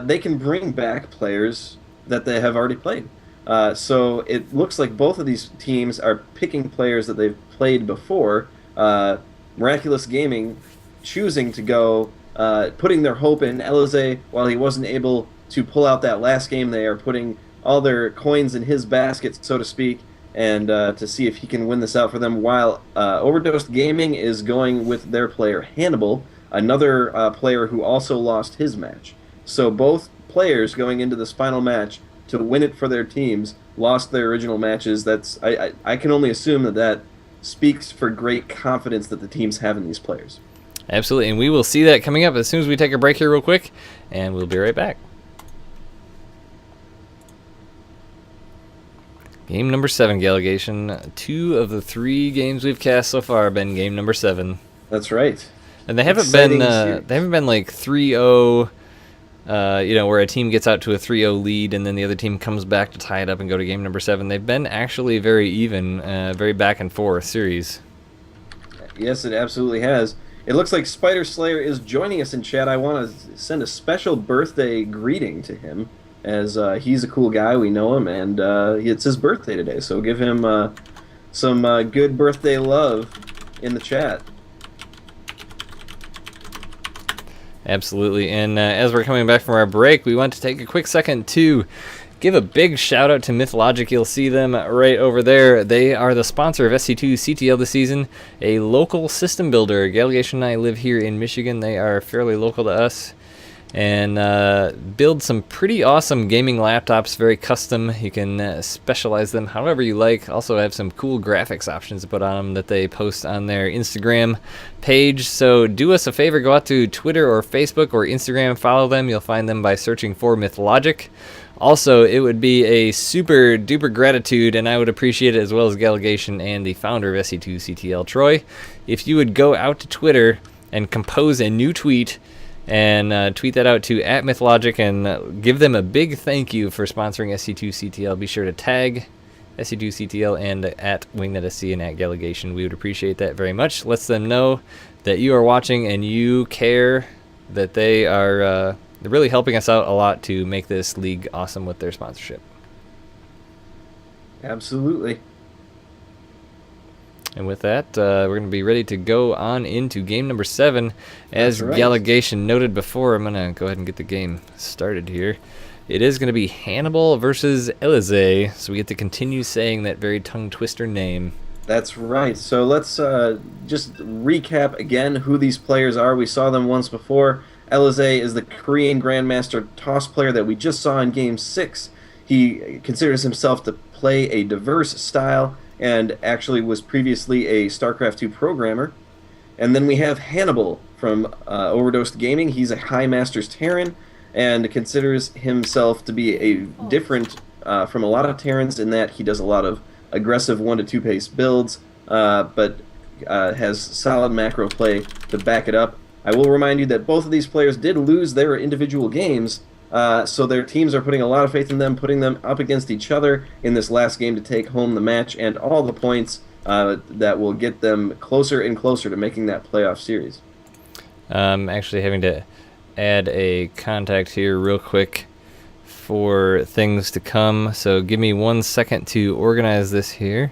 they can bring back players that they have already played. So it looks like both of these teams are picking players that they've played before. Miraculous Gaming choosing to go, putting their hope in Elize while he wasn't able to pull out that last game. They are putting all their coins in his basket, so to speak, and to see if he can win this out for them. While Overdosed Gaming is going with their player Hannibal, another player who also lost his match. So both players going into this final match to win it for their teams lost their original matches. That's I can only assume that that speaks for great confidence that the teams have in these players. Absolutely, and we will see that coming up as soon as we take a break here real quick, and we'll be right back. Game number 7, Gallegation. 2 of the 3 games we've cast so far have been game number 7. That's right. And they haven't been like 3-0, where a team gets out to a 3-0 lead and then the other team comes back to tie it up and go to game number 7. They've been actually very even, very back and forth series. Yes, it absolutely has. It looks like Spider Slayer is joining us in chat. I want to send a special birthday greeting to him, as he's a cool guy. We know him, and it's his birthday today. So give him some good birthday love in the chat. Absolutely, and as we're coming back from our break, we want to take a quick second to give a big shout out to MythLogic. You'll see them right over there. They are the sponsor of SC2CTL this season, a local system builder. Gallegation and I live here in Michigan. They are fairly local to us, and build some pretty awesome gaming laptops, very custom. You can specialize them however you like. Also have some cool graphics options to put on them that they post on their Instagram page. So do us a favor, go out to Twitter or Facebook or Instagram, follow them. You'll find them by searching for MythLogic. Also, it would be a super duper gratitude, and I would appreciate it as well as Gallegation and the founder of SC2CTL, Troy, if you would go out to Twitter and compose a new tweet and tweet that out to @MythLogic and give them a big thank you for sponsoring SC2CTL. Be sure to tag SC2CTL and @WingnetSC and @Gallegation. We would appreciate that very much. Lets them know that you are watching and you care, that they are they're really helping us out a lot to make this league awesome with their sponsorship. Absolutely. And with that, we're going to be ready to go on into game number 7. As right. Gallegation noted before, I'm going to go ahead and get the game started here. It is going to be Hannibal versus Elize, so we get to continue saying that very tongue-twister name. That's right. So let's just recap again who these players are. We saw them once before. Elize is the Korean Grandmaster toss player that we just saw in Game 6. He considers himself to play a diverse style and actually was previously a StarCraft 2 programmer. And then we have Hannibal from Overdosed Gaming. He's a High Masters Terran and considers himself to be a different from a lot of Terrans in that he does a lot of aggressive 1-2 pace builds, but has solid macro play to back it up. I will remind you that both of these players did lose their individual games, so their teams are putting a lot of faith in them, putting them up against each other in this last game to take home the match and all the points that will get them closer and closer to making that playoff series. Actually having to add a contact here real quick for things to come, so give me 1 second to organize this here.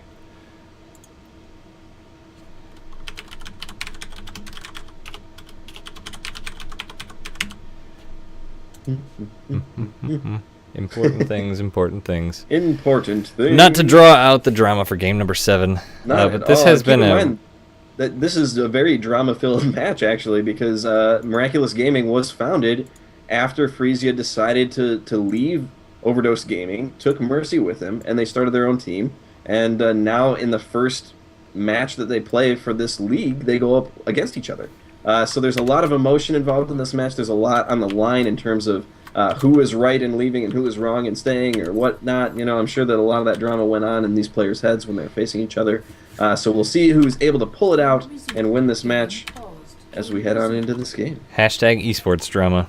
Important things. Important things. Not to draw out the drama for game number 7, but this has been this is a very drama-filled match actually, because Miraculous Gaming was founded after Frisia decided to leave Overdose Gaming, took Mercy with him, and they started their own team. And now in the first match that they play for this league, they go up against each other. So there's a lot of emotion involved in this match. There's a lot on the line in terms of who is right in leaving and who is wrong in staying or whatnot. You know, I'm sure that a lot of that drama went on in these players' heads when they're facing each other. So we'll see who's able to pull it out and win this match as we head on into this game. Hashtag esports drama.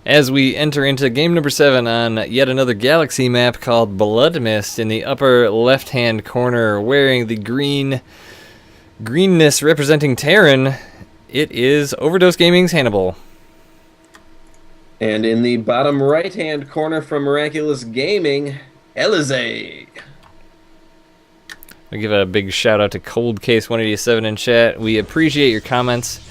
As we enter into game number 7 on yet another galaxy map called Blood Mist, in the upper left-hand corner, wearing the greenness representing Terran, it is Overdose Gaming's Hannibal. And in the bottom right-hand corner from Miraculous Gaming, Elize. I'll give a big shout out to Cold Case 187 in chat. We appreciate your comments.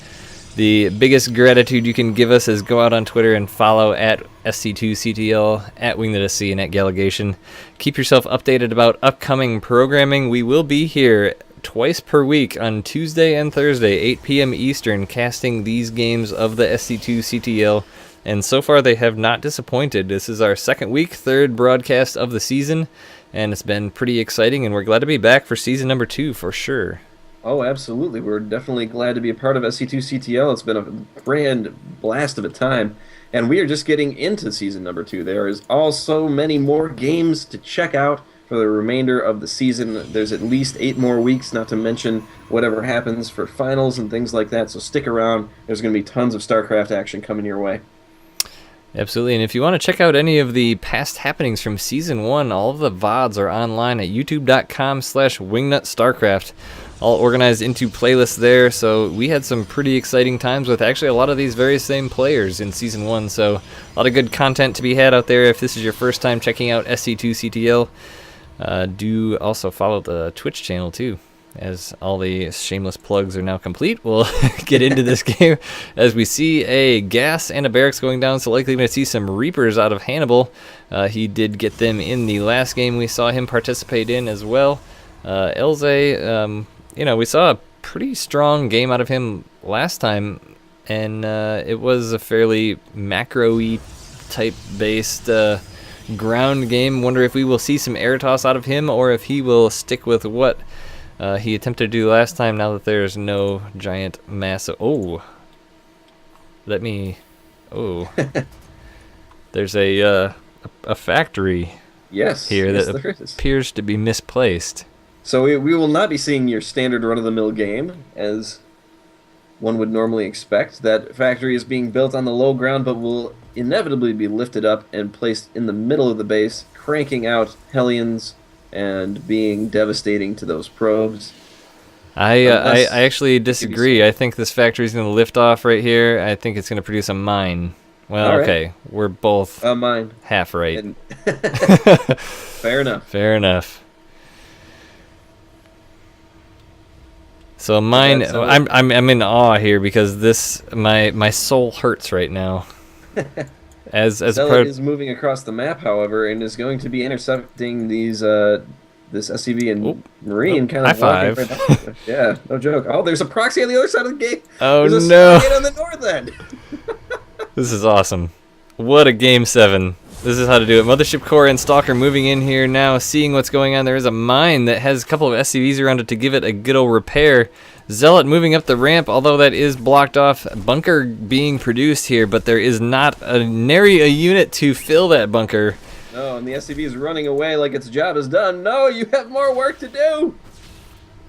The biggest gratitude you can give us is go out on Twitter and follow at SC2CTL, at WingNetSC, and at Gallegation. Keep yourself updated about upcoming programming. We will be here twice per week on Tuesday and Thursday, 8 p.m. Eastern, casting these games of the SC2CTL. And so far, they have not disappointed. This is our second week, third broadcast of the season, and it's been pretty exciting, and we're glad to be back for season number 2 for sure. Oh, absolutely. We're definitely glad to be a part of SC2CTL. It's been a grand blast of a time, and we are just getting into season number 2. There is also many more games to check out for the remainder of the season. There's at least 8 more weeks, not to mention whatever happens for finals and things like that, so stick around. There's going to be tons of StarCraft action coming your way. Absolutely, and if you want to check out any of the past happenings from Season 1, all of the VODs are online at youtube.com/WingnutStarcraft, all organized into playlists there, so we had some pretty exciting times with actually a lot of these very same players in Season 1, so a lot of good content to be had out there. If this is your first time checking out SC2CTL, do also follow the Twitch channel too. As all the shameless plugs are now complete, we'll get into this game as we see a gas and a barracks going down, so likely going to see some Reapers out of Hannibal. He did get them in the last game we saw him participate in as well. Elze, we saw a pretty strong game out of him last time, and it was a fairly macro-y type-based ground game. Wonder if we will see some air toss out of him, or if he will stick with what he attempted to do last time, now that there's no giant mass. Oh. There's a factory here that appears to be misplaced. So we will not be seeing your standard run-of-the-mill game, as one would normally expect. That factory is being built on the low ground, but will inevitably be lifted up and placed in the middle of the base, cranking out Hellions and being devastating to those probes. I actually disagree. I think this factory is going to lift off right here. I think it's going to produce a mine. Well, okay, we're both mine. Half right. Fair enough. Fair enough. So mine, I'm in awe here because this my soul hurts right now. Zealot is moving across the map, however, and is going to be intercepting these this SCV and Marine kind of high five. Right. Yeah, no joke. Oh, there's a proxy on the other side of the gate. Oh, there's a no! Stargate on the north end. This is awesome. What a Game 7. This is how to do it. Mothership Core and Stalker moving in here now, seeing what's going on. There is a mine that has a couple of SCVs around it to give it a good old repair. Zealot moving up the ramp, although that is blocked off. Bunker being produced here, but there is not nary a unit to fill that bunker. No, and the SCV is running away like its job is done. No, you have more work to do.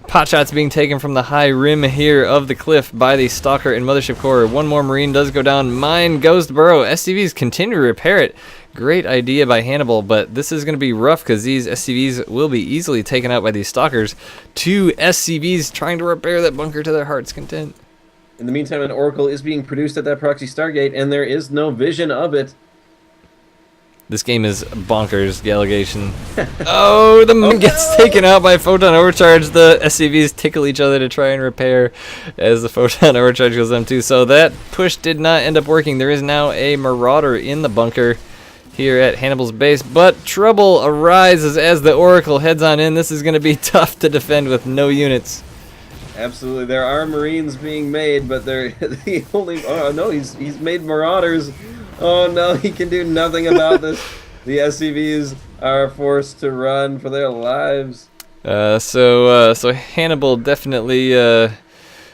Potshots being taken from the high rim here of the cliff by the Stalker and Mothership Core. One more Marine does go down. Mine goes to burrow. SCVs continue to repair it. Great idea by Hannibal, but this is going to be rough because these SCVs will be easily taken out by these Stalkers. 2 SCVs trying to repair that bunker to their heart's content. In the meantime, an Oracle is being produced at that proxy Stargate, and there is no vision of it. This game is bonkers, Gallegation. Oh, the moon gets taken out by Photon Overcharge. The SCVs tickle each other to try and repair as the Photon Overcharge goes on too. So that push did not end up working. There is now a Marauder in the bunker here at Hannibal's base, but trouble arises as the Oracle heads on in. This is going to be tough to defend with no units. Absolutely, there are Marines being made, but they're the only. Oh no, he's made Marauders. Oh no, he can do nothing about this. The SCVs are forced to run for their lives. So Hannibal definitely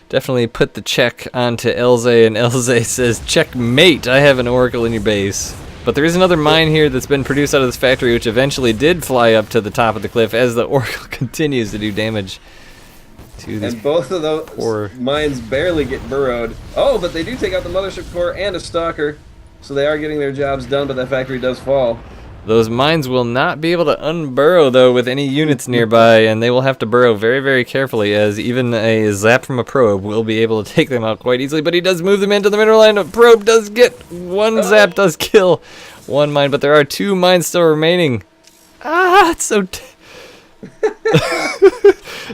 put the check onto Elze, and Elze says, "Checkmate! I have an Oracle in your base." But there is another mine here that's been produced out of this factory, which eventually did fly up to the top of the cliff as the Oracle continues to do damage to these. And both of those mines barely get burrowed. Oh, but they do take out the Mothership Core and a Stalker, so they are getting their jobs done, but that factory does fall. Those mines will not be able to unburrow, though, with any units nearby, and they will have to burrow very, very carefully, as even a zap from a probe will be able to take them out quite easily. But he does move them into the mineral line. A probe does get one zap, does kill one mine, but there are 2 mines still remaining. Ah, it's so...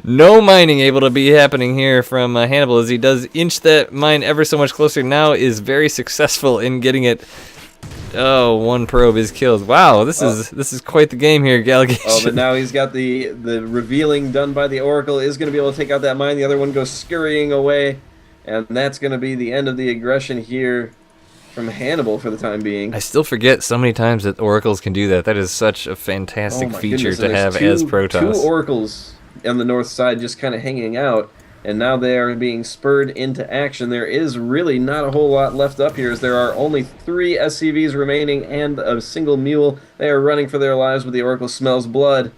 No mining able to be happening here from Hannibal, as he does inch that mine ever so much closer. Now is very successful in getting it. Oh, 1 probe is killed. Wow, this is quite the game here, Gallegation. Oh, but now he's got the revealing done by the Oracle. Is going to be able to take out that mine. The other one goes scurrying away, and that's going to be the end of the aggression here from Hannibal for the time being. I still forget so many times that Oracles can do that. That is such a fantastic feature to have as Protoss. 2 Oracles on the north side just kind of hanging out, and now they are being spurred into action. There is really not a whole lot left up here, as there are only 3 SCVs remaining and a single mule. They are running for their lives, but the Oracle smells blood.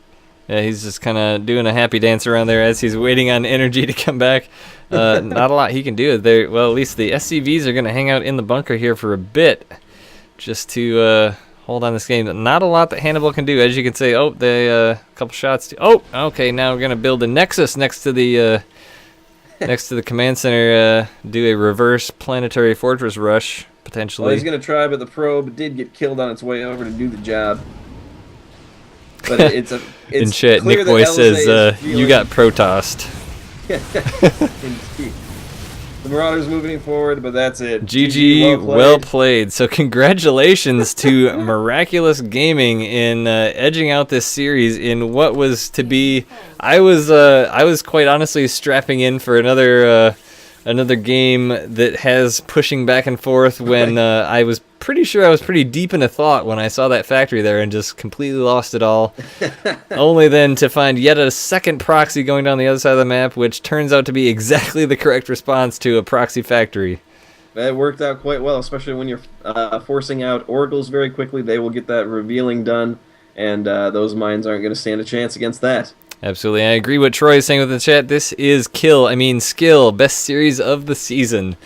Yeah, he's just kind of doing a happy dance around there as he's waiting on energy to come back. Not a lot he can do. Well, at least the SCVs are going to hang out in the bunker here for a bit, just to hold on this game. Not a lot that Hannibal can do, as you can see. Oh, a couple shots. Oh, okay. Now we're going to build a nexus next to the command center. Do a reverse planetary fortress rush potentially. Well, he's going to try, but the probe did get killed on its way over to do the job. But it's in chat, clear Nick that Boy LSA says you got Protossed. Indeed. The Marauders moving forward, but that's it. GG, well played. So congratulations to Miraculous Gaming in edging out this series in what was to be. I was quite honestly strapping in for another game that has pushing back and forth when I was pretty sure I was pretty deep into thought when I saw that factory there and just completely lost it all. Only then to find yet a second proxy going down the other side of the map, which turns out to be exactly the correct response to a proxy factory. That worked out quite well, especially when you're forcing out Oracles very quickly. They will get that revealing done, and those mines aren't going to stand a chance against that. Absolutely. I agree with Troy is saying with the chat. This is skill. Best series of the season.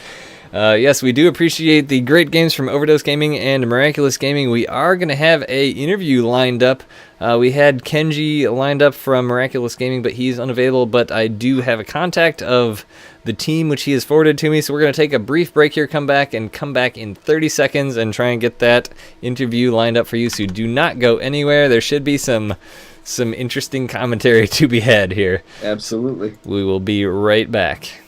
Yes, we do appreciate the great games from Overdose Gaming and Miraculous Gaming. We are going to have a interview lined up. We had Kenji lined up from Miraculous Gaming, but he's unavailable. But I do have a contact of the team, which he has forwarded to me. So we're going to take a brief break here, come back in 30 seconds and try and get that interview lined up for you. So do not go anywhere. There should be some interesting commentary to be had here. Absolutely. We will be right back.